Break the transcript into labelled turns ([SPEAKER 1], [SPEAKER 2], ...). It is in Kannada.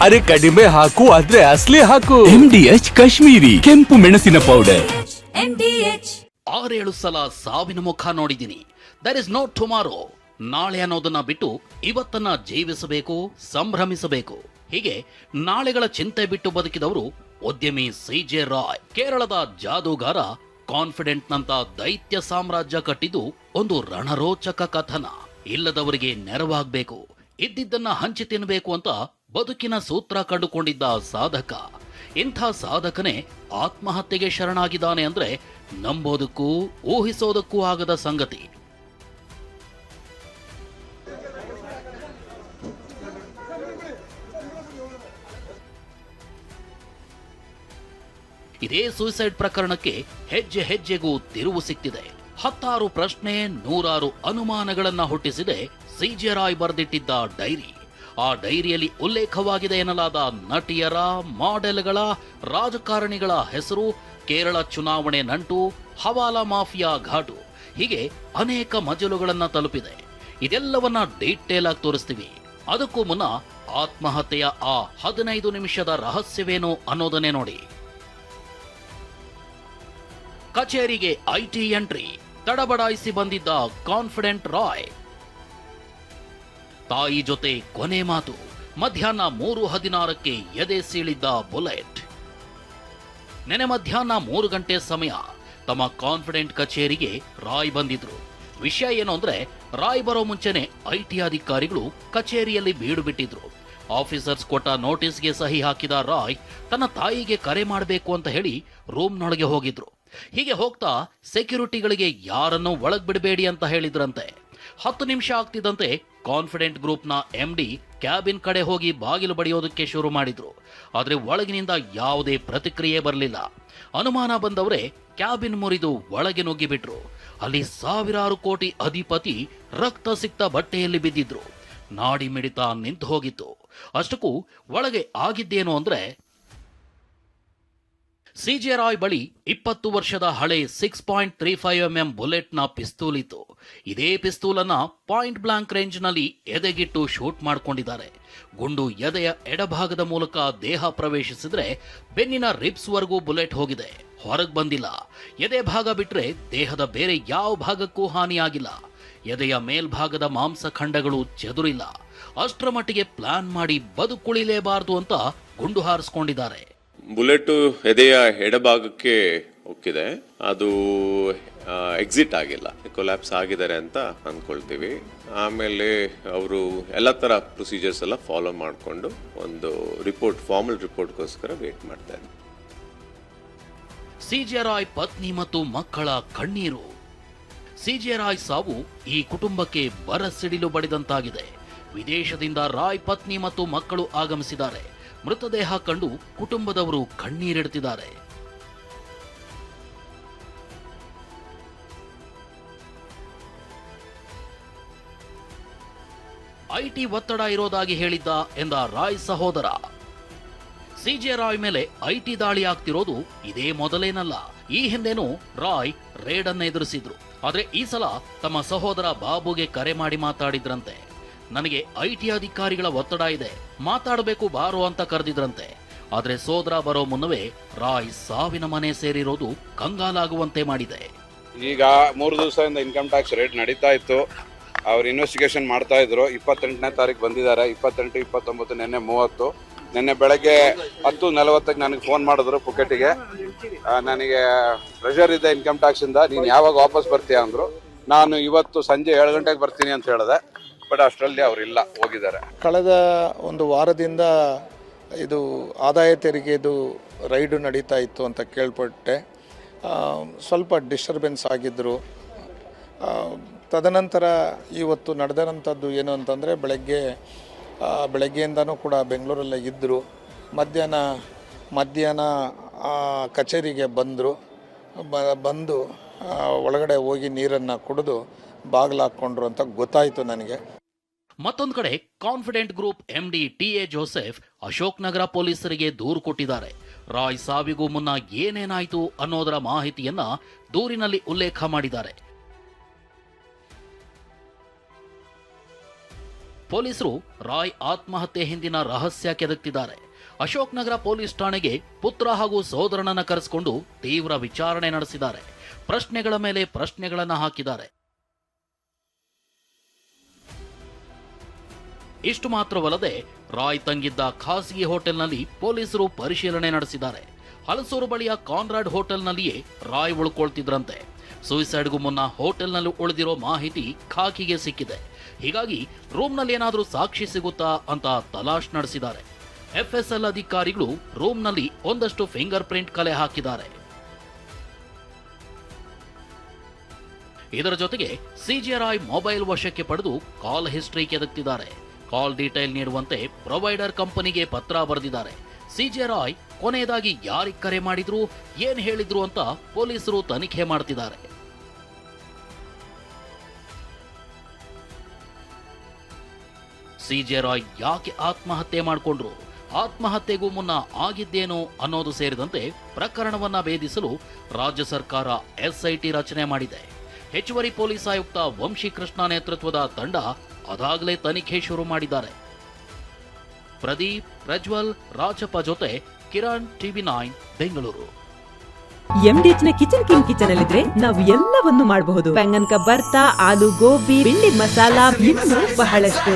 [SPEAKER 1] ಅರೆ ಕಡಿಮೆ ಹಾಕು ಆದ್ರೆ ಅಸ್ಲಿ ಹಾಕು.
[SPEAKER 2] MDH ಕಾಶ್ಮೀರಿ ಕೆಂಪು ಮೆಣಸಿನ ಪೌಡರ್.
[SPEAKER 3] 6-7 ಸಲ ಸಾವಿನ ಮುಖ ನೋಡಿದ್ದೀನಿ. There is no tomorrow. ನಾಳೆ ಅನ್ನೋದನ್ನ ಬಿಟ್ಟು ಇವತ್ತನ್ನ ಜೀವಿಸಬೇಕು, ಸಂಭ್ರಮಿಸಬೇಕು. ಹೀಗೆ ನಾಳೆಗಳ ಚಿಂತೆ ಬಿಟ್ಟು ಬದುಕಿದವರು ಉದ್ಯಮಿ CJ ರಾಯ್. ಕೇರಳದ ಜಾದೂಗಾರ ಕಾನ್ಫಿಡೆಂಟ್ ನಂತ ದೈತ್ಯ ಸಾಮ್ರಾಜ್ಯ ಕಟ್ಟಿದ್ದು ಒಂದು ರಣರೋಚಕ ಕಥನ. ಇಲ್ಲದವರಿಗೆ ನೆರವಾಗಬೇಕು, ಇದ್ದಿದ್ದನ್ನ ಹಂಚಿ ತಿನ್ನಬೇಕು ಅಂತ ಬದುಕಿನ ಸೂತ್ರ ಕಂಡುಕೊಂಡಿದ್ದ ಸಾಧಕ. ಇಂಥ ಸಾಧಕನೇ ಆತ್ಮಹತ್ಯೆಗೆ ಶರಣಾಗಿದ್ದಾನೆ ಅಂದ್ರೆ ನಂಬೋದಕ್ಕೂ ಊಹಿಸೋದಕ್ಕೂ ಆಗದ ಸಂಗತಿ. ಇದೇ ಸೂಸೈಡ್ ಪ್ರಕರಣಕ್ಕೆ ಹೆಜ್ಜೆ ಹೆಜ್ಜೆಗೂ ತಿರುವು ಸಿಕ್ತಿದೆ. 10 ಪ್ರಶ್ನೆ, 100 ಅನುಮಾನಗಳನ್ನ ಹುಟ್ಟಿಸಿದೆ CJ ರಾಯ್ ಬರೆದಿಟ್ಟಿದ್ದ ಡೈರಿ. ಆ ಡೈರಿಯಲ್ಲಿ ಉಲ್ಲೇಖವಾಗಿದೆ ಎನ್ನಲಾದ ನಟಿಯರ, ಮಾಡೆಲ್ಗಳ, ರಾಜಕಾರಣಿಗಳ ಹೆಸರು, ಕೇರಳ ಚುನಾವಣೆ ನಂಟು, ಹವಾಲಾ ಮಾಫಿಯಾ ಘಾಟು, ಹೀಗೆ ಅನೇಕ ಮಜಲುಗಳನ್ನ ತಲುಪಿದೆ. ಇದೆಲ್ಲವನ್ನ ಡೀಟೇಲ್ ಆಗಿ ತೋರಿಸ್ತೀವಿ. ಅದಕ್ಕೂ ಮುನ್ನ ಆತ್ಮಹತ್ಯೆಯ ಆ 15 ನಿಮಿಷದ ರಹಸ್ಯವೇನು ಅನ್ನೋದನ್ನೇ ನೋಡಿ. ಕಚೇರಿಗೆ IT ಎಂಟ್ರಿ, ತಡಬಡಾಯಿಸಿ ಬಂದಿದ್ದ ಕಾನ್ಫಿಡೆಂಟ್ ರಾಯ್. ತಾಯಿ ಜೊತೆ ಕೊನೆ ಮಾತು, ಮಧ್ಯಾಹ್ನ 3:16ಕ್ಕೆ ಎದೆ ಸೀಳಿದ್ದ ಬುಲೆಟ್. ನೆನೆ ಮಧ್ಯಾಹ್ನ 3 ಗಂಟೆ ಸಮಯ ತಮ್ಮ ಕಾನ್ಫಿಡೆಂಟ್ ಕಚೇರಿಗೆ ರಾಯ್ ಬಂದಿದ್ರು. ವಿಷಯ ಏನು ಅಂದ್ರೆ, ರಾಯ್ ಬರೋ ಮುಂಚೆನೆ IT ಅಧಿಕಾರಿಗಳು ಕಚೇರಿಯಲ್ಲಿ ಬೀಡು ಬಿಟ್ಟಿದ್ರು. ಆಫೀಸರ್ಸ್ ಕೊಟ್ಟ ನೋಟಿಸ್ಗೆ ಸಹಿ ಹಾಕಿದ ರಾಯ್ ತನ್ನ ತಾಯಿಗೆ ಕರೆ ಮಾಡಬೇಕು ಅಂತ ಹೇಳಿ ರೂಮ್ನೊಳಗೆ ಹೋಗಿದ್ರು. ಹೀಗೆ ಹೋಗ್ತಾ ಸೆಕ್ಯೂರಿಟಿಗಳಿಗೆ ಯಾರನ್ನೂ ಒಳಗ್ ಬಿಡಬೇಡಿ ಅಂತ ಹೇಳಿದ್ರಂತೆ. 10 ನಿಮಿಷ ಆಗ್ತಿದ್ದಂತೆ ಕಾನ್ಫಿಡೆಂಟ್ ಗ್ರೂಪ್ನ MD ಕ್ಯಾಬಿನ್ ಕಡೆ ಹೋಗಿ ಬಾಗಿಲು ಬಡಿಯೋದಕ್ಕೆ ಶುರು ಮಾಡಿದ್ರು. ಆದ್ರೆ ಒಳಗಿನಿಂದ ಯಾವುದೇ ಪ್ರತಿಕ್ರಿಯೆ ಬರಲಿಲ್ಲ. ಅನುಮಾನ ಬಂದವರೇ ಕ್ಯಾಬಿನ್ ಮುರಿದು ಒಳಗೆ ನುಗ್ಗಿಬಿಟ್ರು. ಅಲ್ಲಿ ಸಾವಿರಾರು ಕೋಟಿ ಅಧಿಪತಿ ರಕ್ತ ಸಿಕ್ತ ಬಟ್ಟೆಯಲ್ಲಿ ಬಿದ್ದಿದ್ರು. ನಾಡಿ ಮಿಡಿತ ನಿಂತು ಹೋಗಿತ್ತು. ಅಷ್ಟಕ್ಕೂ ಒಳಗೆ ಆಗಿದ್ದೇನು ಅಂದ್ರೆ, CJ ರಾಯ್ ಬಳಿ 20 ವರ್ಷದ ಹಳೆ 6.35mm ಬುಲೆಟ್ನ ಪಿಸ್ತೂಲ್ ಇತ್ತು. ಇದೇ ಪಿಸ್ತೂಲನ್ನ ಪಾಯಿಂಟ್ ಬ್ಲಾಂಕ್ ರೇಂಜ್ನಲ್ಲಿ ಎದೆಗಿಟ್ಟು ಶೂಟ್ ಮಾಡ್ಕೊಂಡಿದ್ದಾರೆ. ಗುಂಡು ಎದೆಯ ಎಡಭಾಗದ ಮೂಲಕ ದೇಹ ಪ್ರವೇಶಿಸಿದ್ರೆ ಬೆನ್ನಿನ ರಿಬ್ಸ್ ವರೆಗೂ ಬುಲೆಟ್ ಹೋಗಿದೆ, ಹೊರಗೆ ಬಂದಿಲ್ಲ. ಎದೆ ಭಾಗ ಬಿಟ್ರೆ ದೇಹದ ಬೇರೆ ಯಾವ ಭಾಗಕ್ಕೂ ಹಾನಿಯಾಗಿಲ್ಲ. ಎದೆಯ ಮೇಲ್ಭಾಗದ ಮಾಂಸಖಂಡಗಳು ಚೆದುರಿಲ್ಲ. ಅಷ್ಟರ ಮಟ್ಟಿಗೆ ಪ್ಲಾನ್ ಮಾಡಿ ಬದುಕುಳಿಲೇಬಾರದು ಅಂತ ಗುಂಡು ಹಾರಿಸ್ಕೊಂಡಿದ್ದಾರೆ.
[SPEAKER 4] ಬುಲೆಟ್ ಎದೆಯ ಎಡಭಾಗಕ್ಕೆ ಹೋಗಿದೆ. ಅದು ಎಕ್ಸಿಟ್ ಆಗಿಲ್ಲ, ಕೊಲ್ಯಾಪ್ಸ್ ಆಗಿದ್ದಾರೆ ಅಂತ ಅನ್ಕೊಳ್ತೀವಿ. ಆಮೇಲೆ ಅವರು ಎಲ್ಲ ತರ ಪ್ರೊಸೀಜರ್ಸ್ ಎಲ್ಲ ಫಾಲೋ ಮಾಡಿಕೊಂಡು ಒಂದು ರಿಪೋರ್ಟ್, ಫಾರ್ಮಲ್ ರಿಪೋರ್ಟ್ಗೋಸ್ಕರ ವೇಟ್ ಮಾಡ್ತಾ ಇದ್ದಾರೆ.
[SPEAKER 3] CJ ರಾಯ್ ಪತ್ನಿ ಮತ್ತು ಮಕ್ಕಳ ಕಣ್ಣೀರು. CJ ರಾಯ್ ಸಾವು ಈ ಕುಟುಂಬಕ್ಕೆ ಬರಸಿಡಿಲು ಬಡಿದಂತಾಗಿದೆ. ವಿದೇಶದಿಂದ ರಾಯ್ ಪತ್ನಿ ಮತ್ತು ಮಕ್ಕಳು ಆಗಮಿಸಿದ್ದಾರೆ. ಮೃತದೇಹ ಕಂಡು ಕುಟುಂಬದವರು ಕಣ್ಣೀರಿಡುತ್ತಿದ್ದಾರೆ. IT ಒತ್ತಡ ಇರೋದಾಗಿ ಹೇಳಿದ್ದ ಎಂದ ರಾಯ್ ಸಹೋದರ. CJ ರಾಯ್ ಮೇಲೆ IT ದಾಳಿ ಆಗ್ತಿರೋದು ಇದೇ ಮೊದಲೇನಲ್ಲ. ಈ ಹಿಂದೆನೂ ರಾಯ್ ರೇಡ್ ಅನ್ನ ಎದುರಿಸಿದ್ರು. ಆದ್ರೆ ಈ ಸಲ ತಮ್ಮ ಸಹೋದರ ಬಾಬುಗೆ ಕರೆ ಮಾಡಿ ಮಾತಾಡಿದ್ರಂತೆ. ನನಗೆ IT ಅಧಿಕಾರಿಗಳ ಒತ್ತಡ ಇದೆ, ಮಾತಾಡಬೇಕು ಬಾರೋ ಅಂತ ಕರೆದಿದ್ರಂತೆ. ಆದ್ರೆ ಸೋದರ ಬರೋ ಮುನ್ನವೇ ರಾಯ್ ಸಾವಿನ ಮನೆ ಸೇರಿರೋದು ಕಂಗಾಲಾಗುವಂತೆ ಮಾಡಿದೆ.
[SPEAKER 5] ಈಗ 3 ದಿವಸದಿಂದ ಇನ್ಕಮ್ ಟ್ಯಾಕ್ಸ್ ರೇಟ್ ನಡೀತಾ ಇತ್ತು. ಅವ್ರು ಇನ್ವೆಸ್ಟಿಗೇಷನ್ ಮಾಡ್ತಾ ಇದ್ರು. 28ನೇ ತಾರೀಕು ಬಂದಿದ್ದಾರೆ. 28, 29, ನಿನ್ನೆ 30. ನಿನ್ನೆ ಬೆಳಗ್ಗೆ 10:40ಕ್ಕೆ ನನಗೆ ಫೋನ್ ಮಾಡಿದ್ರು ಪುಕೆಟಿಗೆ. ನನಗೆ ಪ್ರೆಷರ್ ಇದೆ ಇನ್ಕಮ್ ಟ್ಯಾಕ್ಸ್ ಇಂದ, ನೀನು ಯಾವಾಗ ವಾಪಸ್ ಬರ್ತೀಯ ಅಂದ್ರು. ನಾನು ಇವತ್ತು ಸಂಜೆ 7 ಗಂಟೆಗೆ ಬರ್ತೀನಿ ಅಂತ ಹೇಳಿದೆ. ಬಟ್ ಅಷ್ಟರಲ್ಲಿ ಅವರಿಲ್ಲ, ಹೋಗಿದ್ದಾರೆ.
[SPEAKER 6] ಕಳೆದ ಒಂದು ವಾರದಿಂದ ಇದು ಆದಾಯ ತೆರಿಗೆದು ರೈಡು ನಡೀತಾ ಇತ್ತು ಅಂತ ಕೇಳ್ಪಟ್ಟೆ. ಸ್ವಲ್ಪ ಡಿಸ್ಟರ್ಬೆನ್ಸ್ ಆಗಿದ್ದರು. ತದನಂತರ ಇವತ್ತು ನಡೆದಂಥದ್ದು ಏನು ಅಂತಂದರೆ, ಬೆಳಗ್ಗೆಯಿಂದನೂ ಕೂಡ ಬೆಂಗಳೂರಲ್ಲೇ ಇದ್ದರು. ಮಧ್ಯಾಹ್ನ ಕಚೇರಿಗೆ ಬಂದು ಒಳಗಡೆ ಹೋಗಿ ನೀರನ್ನು ಕುಡಿದು ಬಾಗಿಲು ಹಾಕ್ಕೊಂಡ್ರು ಅಂತ ಗೊತ್ತಾಯಿತು ನನಗೆ.
[SPEAKER 3] ಮತ್ತೊಂದು ಕಡೆ confident group MD TA Joseph Ashok Nagar ಪೊಲೀಸರಿಗೆ ದೂರು ಕೊಟ್ಟಿದ್ದಾರೆ. ರಾಯ್ ಸಾವಿಗೂ ಮುನ್ನ ಏನೇನಾಯಿತು ಅನ್ನೋದರ ಮಾಹಿತಿಯನ್ನ ದೂರಿನಲ್ಲಿ ಉಲ್ಲೇಖ ಮಾಡಿದ್ದಾರೆ. ಪೊಲೀಸರು ರಾಯ್ ಆತ್ಮಹತ್ಯೆ ಹಿಂದಿನ ರಹಸ್ಯ ಕೆದಕ್ತಿದ್ದಾರೆ. ಅಶೋಕ್ ನಗರ ಪೊಲೀಸ್ ಠಾಣೆಗೆ ಪುತ್ರ ಹಾಗೂ ಸೋದರನನ್ನ ಕರೆಸಿಕೊಂಡು ತೀವ್ರ ವಿಚಾರಣೆ ನಡೆಸಿದ್ದಾರೆ. ಪ್ರಶ್ನೆಗಳ ಮೇಲೆ ಪ್ರಶ್ನೆಗಳನ್ನ ಹಾಕಿದ್ದಾರೆ. ಇಷ್ಟು ಮಾತ್ರವಲ್ಲದೆ ರಾಯ್ ತಂಗಿದ್ದ ಖಾಸಗಿ ಹೋಟೆಲ್ನಲ್ಲಿ ಪೊಲೀಸರು ಪರಿಶೀಲನೆ ನಡೆಸಿದ್ದಾರೆ. ಹಲಸೂರು ಬಳಿಯ ಕಾನ್ರಾಡ್ ಹೋಟೆಲ್ನಲ್ಲಿಯೇ ರಾಯ್ ಉಳ್ಕೊಳ್ತಿದ್ರಂತೆ. ಸೂಯಿಸೈಡ್ಗೂ ಮುನ್ನ ಹೋಟೆಲ್ನಲ್ಲಿ ಉಳಿದಿರೋ ಮಾಹಿತಿ ಖಾಕಿಗೆ ಸಿಕ್ಕಿದೆ. ಹೀಗಾಗಿ ರೂಮ್ನಲ್ಲಿ ಏನಾದರೂ ಸಾಕ್ಷಿ ಸಿಗುತ್ತಾ ಅಂತ ತಲಾಶ್ ನಡೆಸಿದ್ದಾರೆ. ಎಫ್ಎಸ್ಎಲ್ ಅಧಿಕಾರಿಗಳು ರೂಮ್ನಲ್ಲಿ ಒಂದಷ್ಟು ಫಿಂಗರ್ ಪ್ರಿಂಟ್ ಕಲೆ ಹಾಕಿದ್ದಾರೆ. ಇದರ ಜೊತೆಗೆ ಸಿಜೆ ರಾಯ್ ಮೊಬೈಲ್ ವಶಕ್ಕೆ ಪಡೆದು ಕಾಲ್ ಹಿಸ್ಟರಿ ಕೆದಕ್ತಿದ್ದಾರೆ. ಕಾಲ್ ಡೀಟೇಲ್ ನೀಡುವಂತೆ ಪ್ರೊವೈಡರ್ ಕಂಪನಿಗೆ ಪತ್ರ ಬರೆದಿದ್ದಾರೆ. ಸಿಜೆ ರಾಯ್ ಕೊನೆಯದಾಗಿ ಯಾರಿಗೆ ಕರೆ ಮಾಡಿದ್ರು, ಏನ್ ಹೇಳಿದ್ರು ಅಂತ ಪೊಲೀಸರು ತನಿಖೆ ಮಾಡ್ತಿದ್ದಾರೆ. ಸಿಜೆ ರಾಯ್ ಯಾಕೆ ಆತ್ಮಹತ್ಯೆ ಮಾಡಿಕೊಂಡ್ರು, ಆತ್ಮಹತ್ಯೆಗೂ ಮುನ್ನ ಆಗಿದ್ದೇನೋ ಅನ್ನೋದು ಸೇರಿದಂತೆ ಪ್ರಕರಣವನ್ನ ಭೇದಿಸಲು ರಾಜ್ಯ ಸರ್ಕಾರ ಎಸ್ಐಟಿ ರಚನೆ ಮಾಡಿದೆ. ಹೆಚ್ಚುವರಿ ಪೊಲೀಸ್ ಆಯುಕ್ತ ವಂಶೀಕೃಷ್ಣ ನೇತೃತ್ವದ ತಂಡ ಅದಾಗಲೇ ತನಿಖೆ ಶುರು ಮಾಡಿದ್ದಾರೆ. ಪ್ರದೀಪ್, ಪ್ರಜ್ವಲ್, ರಾಜಪ್ಪ ಜೊತೆ ಕಿರಣ್, TV9 ಬೆಂಗಳೂರು.
[SPEAKER 7] MDH ನ ಕಿಚನ್ ಕಿಂಗ್ ಕಿಚನ್ ಅಲ್ಲಿದ್ರೆ ನಾವು ಎಲ್ಲವನ್ನು ಮಾಡಬಹುದು. ಬೆಂಗನ್ ಕ ಬರ್ತಾ, ಆಲೂ ಗೋಬಿ, ಬಿಂಡಿ ಮಸಾಲಾ, ಇನ್ನೂ ಬಹಳಷ್ಟು.